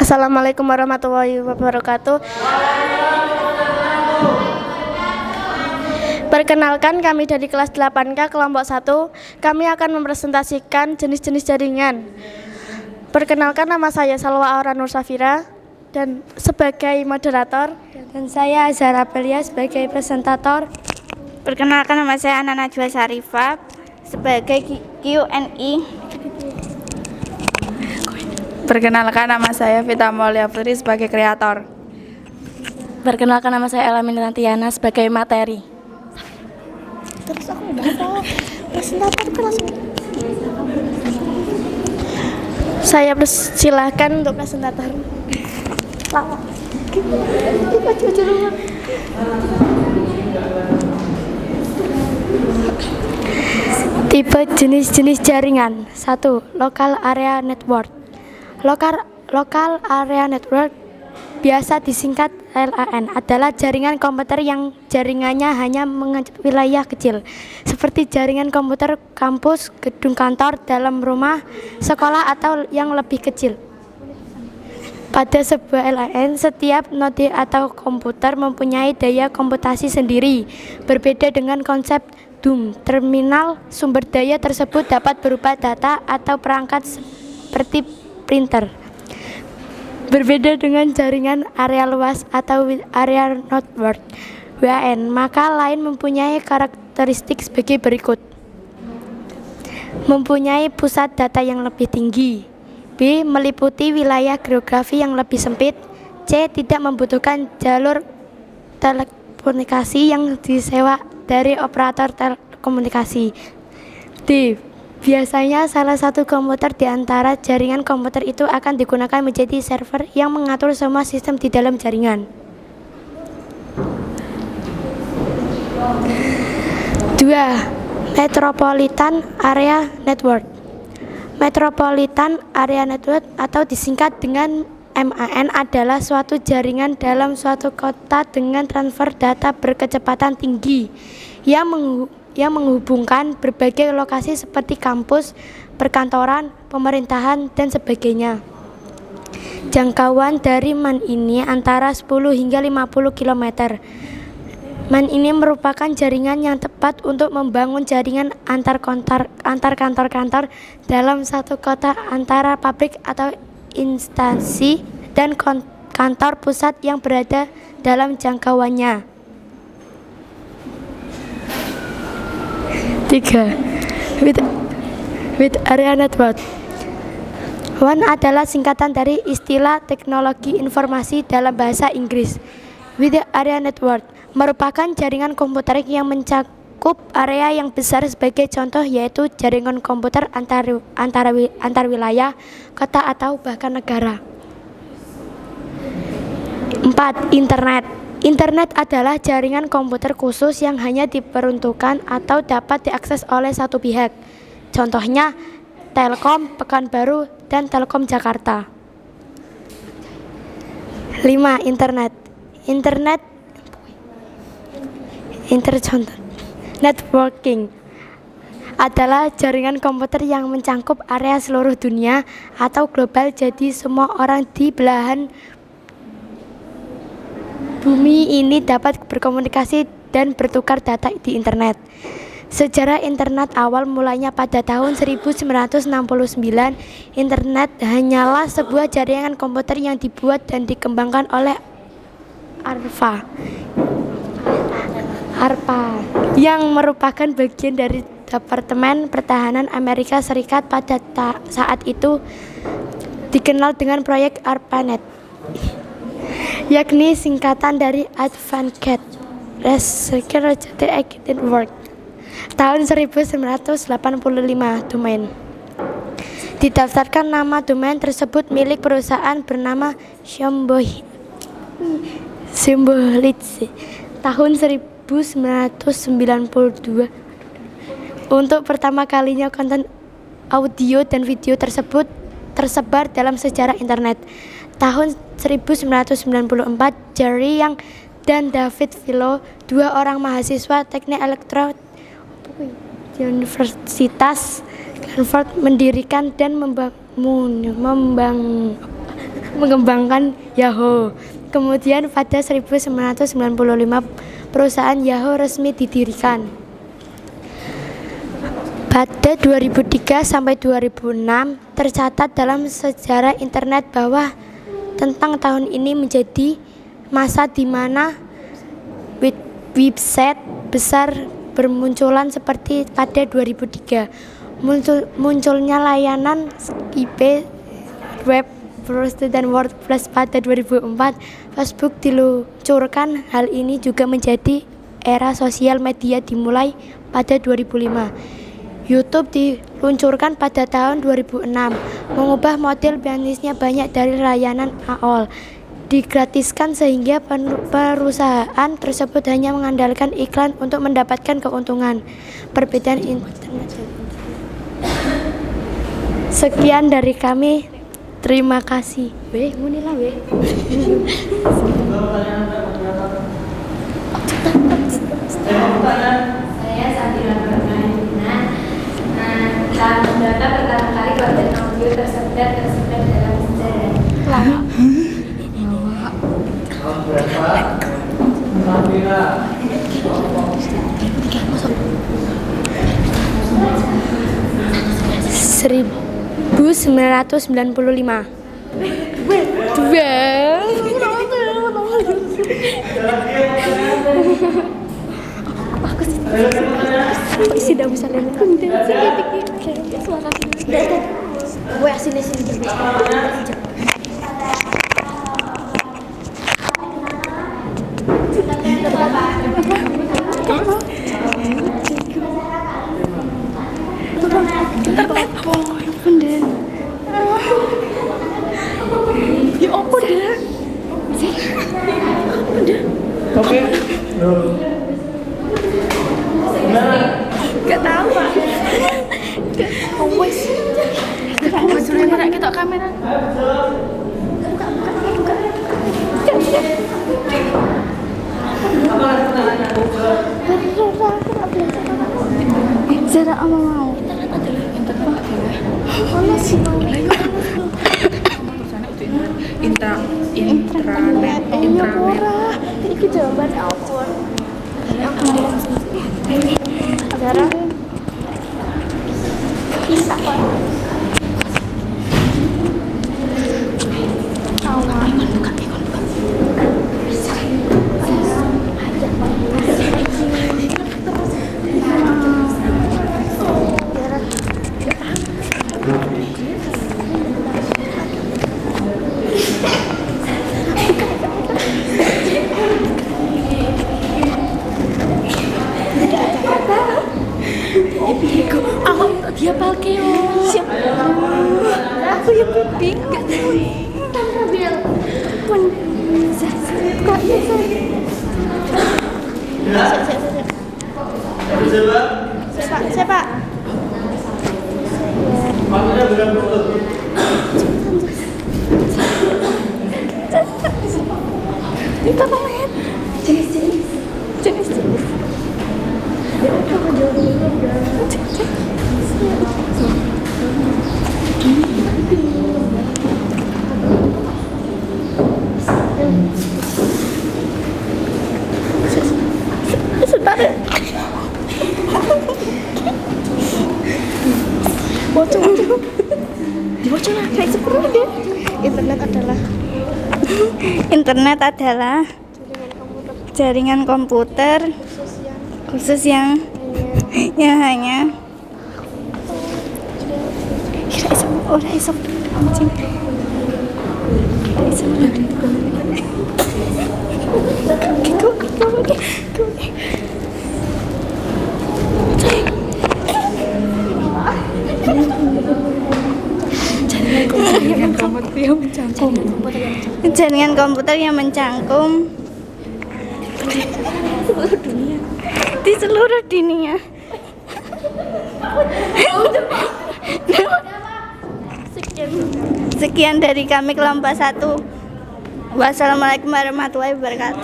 Assalamualaikum warahmatullahi wabarakatuh. Perkenalkan, kami dari kelas 8K kelompok 1. Kami akan mempresentasikan jenis-jenis jaringan. Perkenalkan, nama saya Salwa Aura Nur Safira dan sebagai moderator, dan saya Azhar Abelia sebagai presentator. Perkenalkan, nama saya Ana Najwa Syarifah sebagai Q&A. Perkenalkan, nama saya Vita Maulia Putri sebagai kreator. Perkenalkan, nama saya Elamin Nantiana sebagai materi. Terus aku udah presentator itu langsung. Saya persilahkan untuk presentator. Lama. Tipe jenis-jenis jaringan. 1. Local Area Network. Local Area Network, biasa disingkat LAN, adalah jaringan komputer yang jaringannya hanya mencakup wilayah kecil, seperti jaringan komputer kampus, gedung kantor, dalam rumah, sekolah, atau yang lebih kecil. Pada sebuah LAN, setiap node atau komputer mempunyai daya komputasi sendiri. Berbeda dengan konsep DOM, terminal sumber daya tersebut dapat berupa data atau perangkat seperti printer. Berbeda dengan jaringan area luas atau area network WAN, maka lain mempunyai karakteristik sebagai berikut. Mempunyai pusat data yang lebih tinggi. B. Meliputi wilayah geografi yang lebih sempit. C. Tidak membutuhkan jalur telekomunikasi yang disewa dari operator telekomunikasi. D. Biasanya salah satu komputer di antara jaringan komputer itu akan digunakan menjadi server yang mengatur semua sistem di dalam jaringan. 2. Metropolitan Area Network. Metropolitan Area Network atau disingkat dengan MAN adalah suatu jaringan dalam suatu kota dengan transfer data berkecepatan tinggi yang menghubungkan berbagai lokasi seperti kampus, perkantoran, pemerintahan, dan sebagainya. Jangkauan dari MAN ini antara 10 hingga 50 km. MAN ini merupakan jaringan yang tepat untuk membangun jaringan antar kantor-kantor dalam satu kota, antara pabrik atau instansi dan kantor pusat yang berada dalam jangkauannya. 3. With Area Network. WAN adalah singkatan dari istilah teknologi informasi dalam bahasa Inggris. With Area Network merupakan jaringan komputer yang mencakup area yang besar, sebagai contoh yaitu jaringan komputer antar wilayah, kota, atau bahkan negara. 4. Internet. Internet adalah jaringan komputer khusus yang hanya diperuntukkan atau dapat diakses oleh satu pihak. Contohnya Telkom Pekanbaru dan Telkom Jakarta. 5. Networking adalah jaringan komputer yang mencakup area seluruh dunia atau global, jadi semua orang di belahan bumi ini dapat berkomunikasi dan bertukar data di internet. Sejarah internet awal mulanya pada tahun 1969. Internet hanyalah sebuah jaringan komputer yang dibuat dan dikembangkan oleh ARPA yang merupakan bagian dari Departemen Pertahanan Amerika Serikat pada saat itu, dikenal dengan proyek ARPANET, yakni singkatan dari Advanced Research Network. Tahun 1985, domain didaftarkan. Nama domain tersebut milik perusahaan bernama Symbolics tahun 1992. Untuk pertama kalinya konten audio dan video tersebut tersebar dalam sejarah internet. Tahun 1994, Jerry Yang dan David Filo, dua orang mahasiswa teknik elektro di Universitas Stanford, mendirikan dan mengembangkan Yahoo. Kemudian pada 1995 perusahaan Yahoo resmi didirikan. Pada 2003 sampai 2006 tercatat dalam sejarah internet bahwa tentang tahun ini menjadi masa di mana website besar bermunculan seperti pada 2003. Munculnya layanan Skype, web, dan WordPress pada 2004. Facebook diluncurkan. Hal ini juga menjadi era sosial media dimulai pada 2005. YouTube diluncurkan pada tahun 2006, mengubah model bisnisnya. Banyak dari layanan AOL digratiskan sehingga perusahaan tersebut hanya mengandalkan iklan untuk mendapatkan keuntungan. Perbedaan internet. Sekian dari kami. Terima kasih. Saya Sabila Permaina. Tahun berapa pertama kali konten audio tersebar dalam sejarah? Tahun berapa? Sabila. 1995. Aku sudah bisa lihat. Oke. Gak tahu Pak. Wes. Sudah kita kamera. Zara ama mau. Intranet. Ini jawaban Alfon. Zara. Bisa kok. Dia pakai Aku yang kuping. Gak tahu. Bil. Kok ya Siapa? Makanya bukan betul. Kita main. Jenis. Internet adalah jaringan komputer khusus yang hanya jaringan komputer yang mencangkum di seluruh dunia. Sekian dari kami kelompok 1. Wassalamualaikum warahmatullahi wabarakatuh.